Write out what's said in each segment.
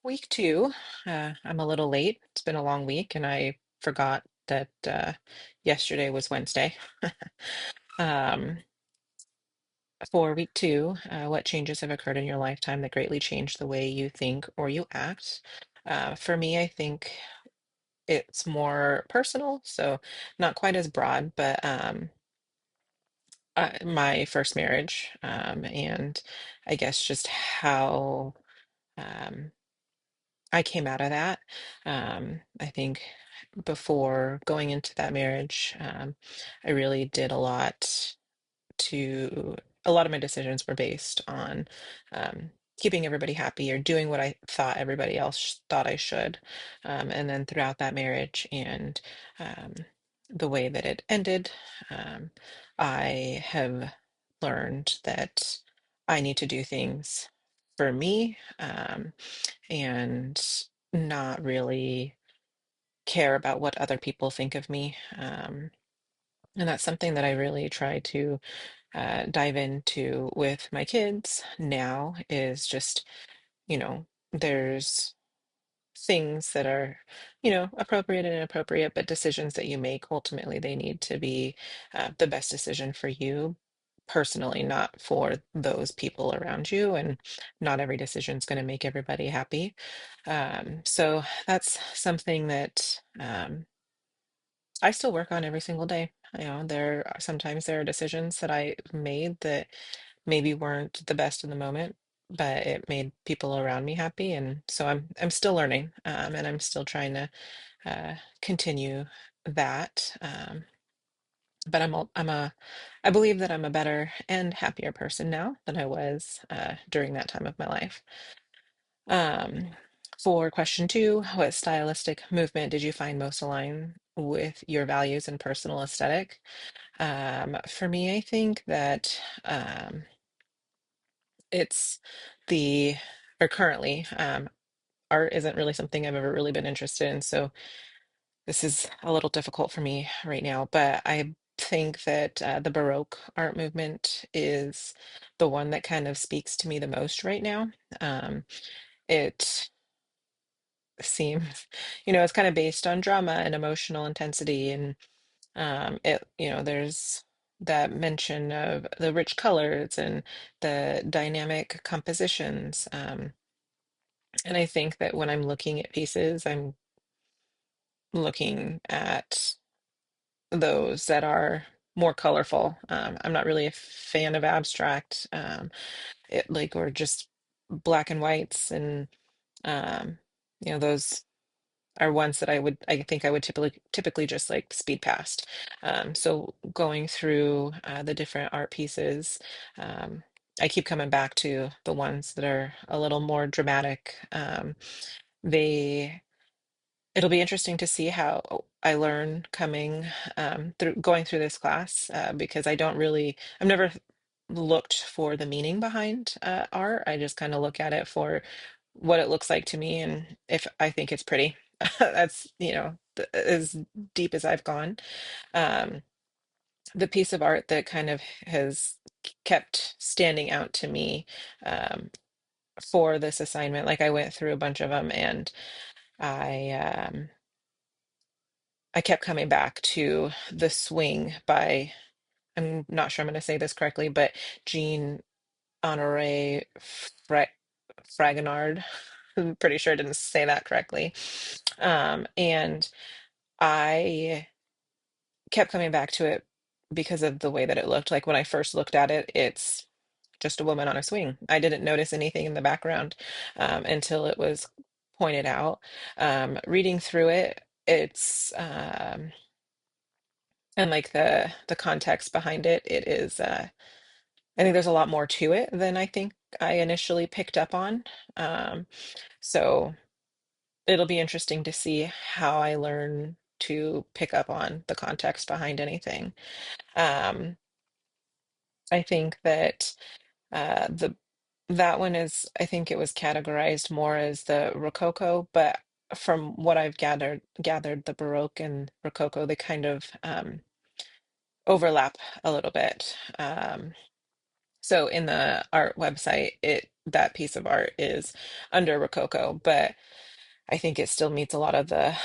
Week two, I'm a little late. It's been a long week, and I forgot that yesterday was Wednesday. Um, for week two, what changes have occurred in your lifetime that greatly changed the way you think or you act? For me, I think it's more personal, so not quite as broad, but my first marriage, and I guess just how. Um, I came out of that. I think before going into that marriage, I really did a lot of my decisions were based on keeping everybody happy or doing what I thought everybody else thought I should. And then throughout that marriage and um, the way that it ended, um, I have learned that I need to do things for me. And not really care about what other people think of me. And that's something that I really try to dive into with my kids now is just, there's things that are, appropriate and inappropriate, but decisions that you make, ultimately, they need to be the best decision for you personally, not for those people around you. And not every decision is going to make everybody happy. So that's something that I still work on every single day. Sometimes there are decisions that I made that maybe weren't the best in the moment, but it made people around me happy, and so I'm still learning, and I'm still trying to continue that. But I believe that I'm a better and happier person now than I was during that time of my life. Um, for question two, what stylistic movement did you find most aligned with your values and personal aesthetic? For me, I think that it's the, or currently, art isn't really something I've ever really been interested in. So this is a little difficult for me right now, but I think that the Baroque art movement is the one that kind of speaks to me the most right now. It seems, it's kind of based on drama and emotional intensity, and there's that mention of the rich colors and the dynamic compositions. And I think that when I'm looking at pieces, I'm looking at those that are more colorful. I'm not really a fan of abstract, or just black and whites, and um, those are ones that I think I would typically just like speed past. So going through the different art pieces, um, I keep coming back to the ones that are a little more dramatic. They It'll be interesting to see how I learn coming through going through this class, because I've never looked for the meaning behind art. I just kind of look at it for what it looks like to me and if I think it's pretty. That's, as deep as I've gone. Um, the piece of art that kind of has kept standing out to me for this assignment, like I went through a bunch of them, and I um, I kept coming back to The Swing by, I'm not sure I'm going to say this correctly, but Jean Honoré Fragonard. I'm pretty sure I didn't say that correctly. And I kept coming back to it because of the way that it looked. Like when I first looked at it, it's just a woman on a swing. I didn't notice anything in the background until it was pointed out. Reading through it, it's and like the context behind it, it is I think there's a lot more to it than I think I initially picked up on. Um, so it'll be interesting to see how I learn to pick up on the context behind anything. Um, I think that the that one is, I think it was categorized more as the Rococo, but from what I've gathered the Baroque and Rococo, they kind of overlap a little bit. So in the art website, it that piece of art is under Rococo, but I think it still meets a lot of the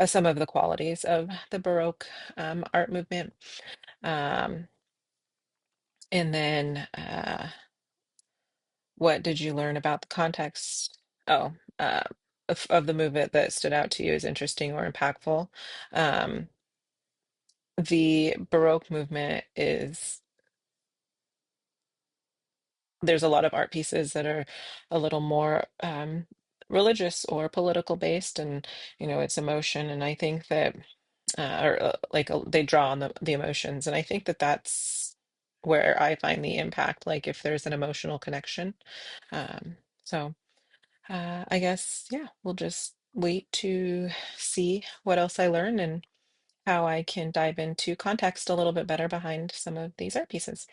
some of the qualities of the Baroque art movement. Um, and then what did you learn about the context? Oh, of the movement that stood out to you as interesting or impactful. Um, the Baroque movement is there's a lot of art pieces that are a little more religious or political based, and it's emotion. And I think that, or like they draw on the emotions, and I think that that's where I find the impact. Like if there's an emotional connection, um, so. I guess, yeah, we'll just wait to see what else I learn and how I can dive into context a little bit better behind some of these art pieces.